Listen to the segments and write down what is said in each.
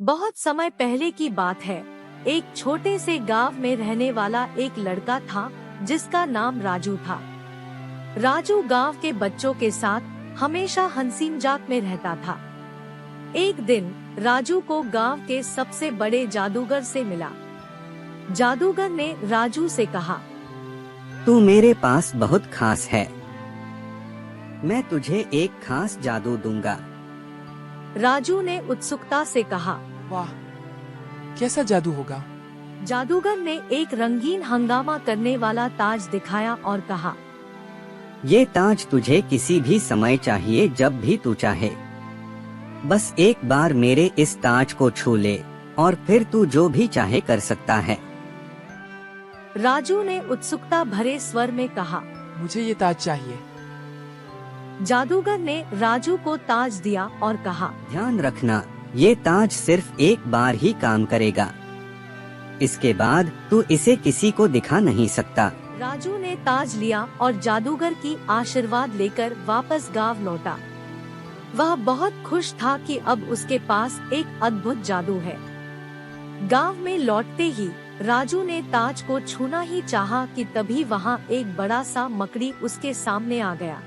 बहुत समय पहले की बात है। एक छोटे से गांव में रहने वाला एक लड़का था जिसका नाम राजू था। राजू गांव के बच्चों के साथ हमेशा हंसी मजाक में रहता था। एक दिन राजू को गांव के सबसे बड़े जादूगर से मिला। जादूगर ने राजू से कहा, तू मेरे पास बहुत खास है, मैं तुझे एक खास जादू दूंगा। राजू ने उत्सुकता से कहा, वाह, कैसा जादू होगा? जादूगर ने एक रंगीन हंगामा करने वाला ताज दिखाया और कहा, ये ताज तुझे किसी भी समय चाहिए, जब भी तू चाहे। बस एक बार मेरे इस ताज को छू ले और फिर तू जो भी चाहे कर सकता है। राजू ने उत्सुकता भरे स्वर में कहा, मुझे ये ताज चाहिए। जादूगर ने राजू को ताज दिया और कहा, ध्यान रखना, ये ताज सिर्फ एक बार ही काम करेगा, इसके बाद तू इसे किसी को दिखा नहीं सकता। राजू ने ताज लिया और जादूगर की आशीर्वाद लेकर वापस गांव लौटा। वह बहुत खुश था कि अब उसके पास एक अद्भुत जादू है। गांव में लौटते ही राजू ने ताज को छूना ही चाहा कि तभी वहां एक बड़ा सा मकड़ी उसके सामने आ गया।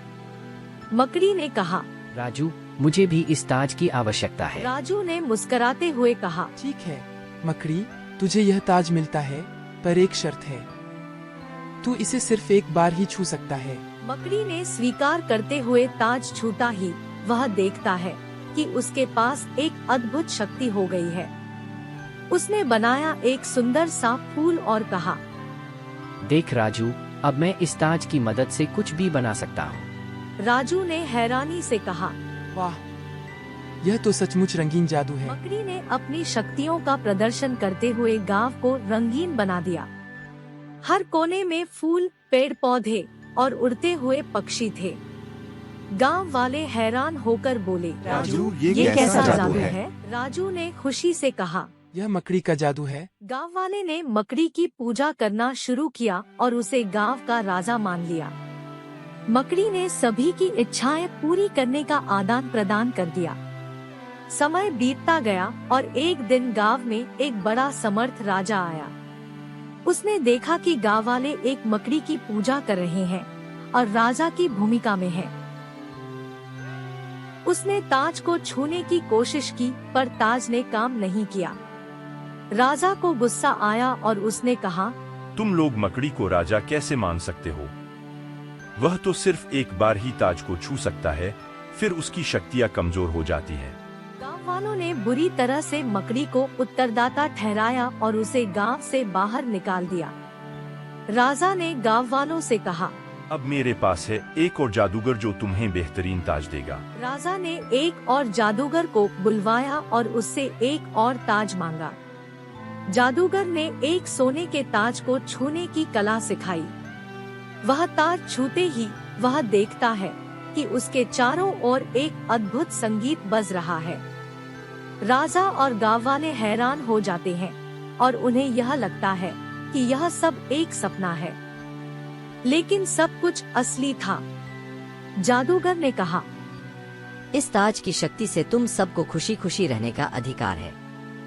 मकड़ी ने कहा, राजू, मुझे भी इस ताज की आवश्यकता है। राजू ने मुस्कुराते हुए कहा, ठीक है मकड़ी, तुझे यह ताज मिलता है, पर एक शर्त है, तू इसे सिर्फ एक बार ही छू सकता है। मकड़ी ने स्वीकार करते हुए ताज छूता ही वह देखता है कि उसके पास एक अद्भुत शक्ति हो गई है। उसने बनाया एक सुंदर सा फूल और कहा, देख राजू, अब मैं इस ताज की मदद से कुछ भी बना सकता हूँ। राजू ने हैरानी से कहा, वाह, यह तो सचमुच रंगीन जादू है। मकड़ी ने अपनी शक्तियों का प्रदर्शन करते हुए गांव को रंगीन बना दिया। हर कोने में फूल, पेड़ पौधे और उड़ते हुए पक्षी थे। गांव वाले हैरान होकर बोले, राजू, ये कैसा जादू जादू है? है? राजू ने खुशी से कहा, यह मकड़ी का जादू है। गांव वाले ने मकड़ी की पूजा करना शुरू किया और उसे गांव का राजा मान लिया। मकड़ी ने सभी की इच्छाएं पूरी करने का आदान प्रदान कर दिया। समय बीतता गया और एक दिन गांव में एक बड़ा समर्थ राजा आया। उसने देखा कि गांव वाले एक मकड़ी की पूजा कर रहे हैं और राजा की भूमिका में है। उसने ताज को छूने की कोशिश की, पर ताज ने काम नहीं किया। राजा को गुस्सा आया और उसने कहा, तुम लोग मकड़ी को राजा कैसे मान सकते हो? वह तो सिर्फ एक बार ही ताज को छू सकता है, फिर उसकी शक्तियाँ कमजोर हो जाती है। गांव वालों ने बुरी तरह से मकड़ी को उत्तरदाता ठहराया और उसे गांव से बाहर निकाल दिया। राजा ने गांव वालों से कहा, अब मेरे पास है एक और जादूगर जो तुम्हें बेहतरीन ताज देगा। राजा ने एक और जादूगर को बुलवाया और उससे एक और ताज मांगा। जादूगर ने एक सोने के ताज को छूने की कला सिखाई। वह ताज छूते ही वह देखता है कि उसके चारों ओर एक अद्भुत संगीत बज रहा है। राजा और गांव वाले हैरान हो जाते हैं और उन्हें यह लगता है कि यह सब एक सपना है, लेकिन सब कुछ असली था। जादूगर ने कहा, इस ताज की शक्ति से तुम सबको खुशी खुशी रहने का अधिकार है।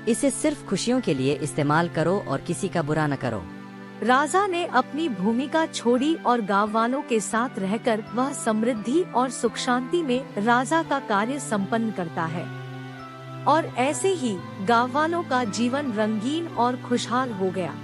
इसे सिर्फ खुशियों के लिए इस्तेमाल करो और किसी का बुरा न करो। राजा ने अपनी भूमिका छोड़ी और गांव वालों के साथ रहकर वह समृद्धि और सुख शांति में राजा का कार्य संपन्न करता है। और ऐसे ही गांव वालों का जीवन रंगीन और खुशहाल हो गया।